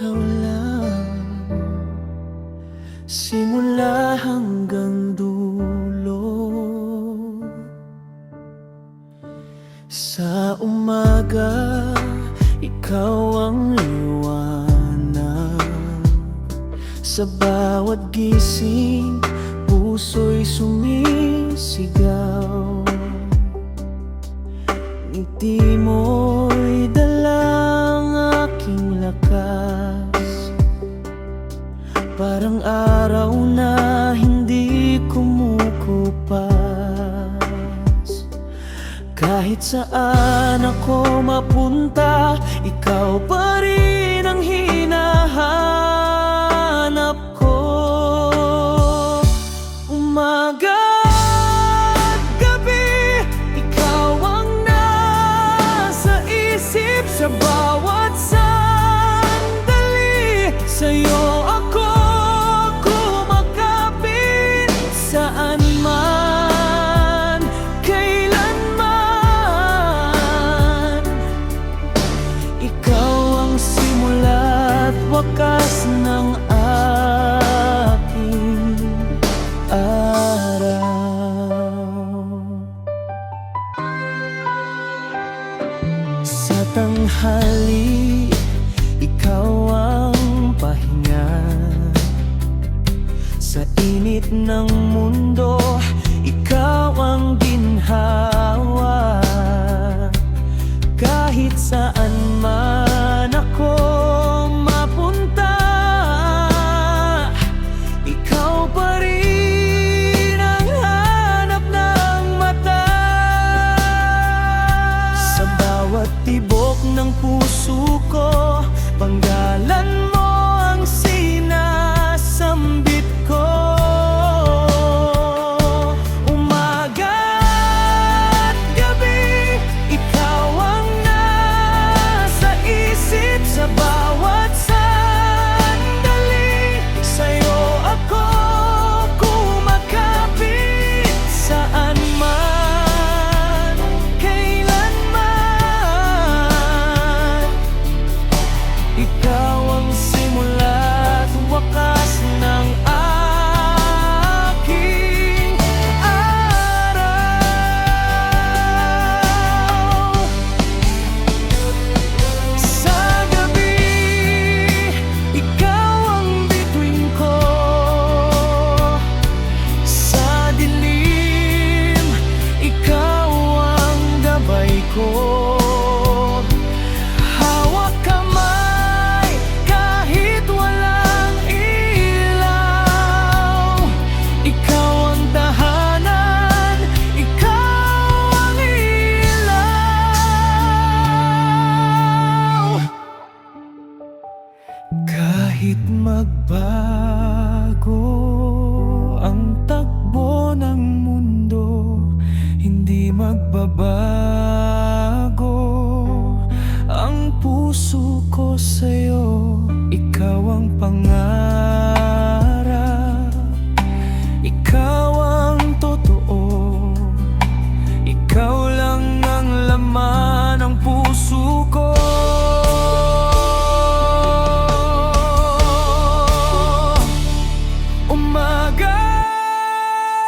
ikaw lang, simula hanggang dulo. Sa umaga, ikaw ang liwanag. Sa bawat gising, puso'y sumisigaw. Ngiti mo'y dalang aking lakas, parang araw na hindi kumukupas. Kahit saan ako mapunta, ikaw pa rin ang hinahanap ko. Umaga at gabi, ikaw ang nasa isip. Sa bawat sandali, sa'yo ako kumakapit. Saan man, kailan man, ikaw ang simula at wakas ng aking araw. Sa tanghali, ikaw ang pahinga. Sa init ng mundo, ikaw ang ginhawa. Kahit saan man ako mapunta, ikaw pa rin ang hanap ng mata. Sa bawat tibok ng puso ko, panggalan mo ang sinasambit ko. Umaga at gabi, ikaw ang nasa isip. Sa bawat sandali, sa'yo ako kumakapit. Saan man, kailan man, ikaw ang simula at wakas ng aking araw. Sa gabi, ikaw ang bituin ko. Sa dilim, ikaw ang gabay ko. Hawak kamay kahit walang ilaw. Ikaw ang tahanan, ikaw ang ilaw. Kahit magbago ang takbo ng mundo, hindi magbabago ang puso ko sa'yo. Ikaw ang pangarap, ikaw ang totoo. Ikaw lang ang laman ng puso ko. Umaga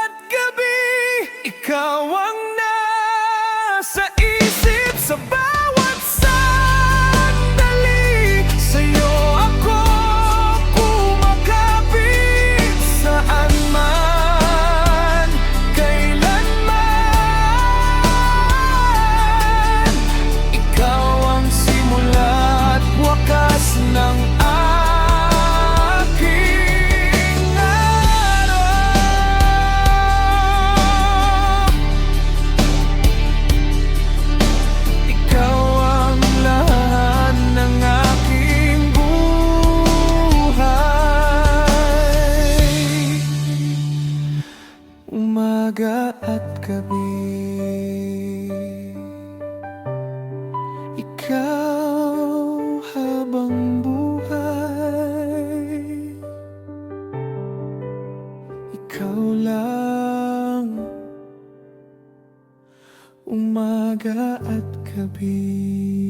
at gabi, ikaw ang nasa isip. Sa bawat sandali, sa'yo ako kumakapit. Saan man, kailan man, ikaw ang simula at wakas ng aking araw. Ikaw ang lahat ng aking buhay. Umaga at gabi, ikaw habang buhay. Ikaw lang, umaga at gabi.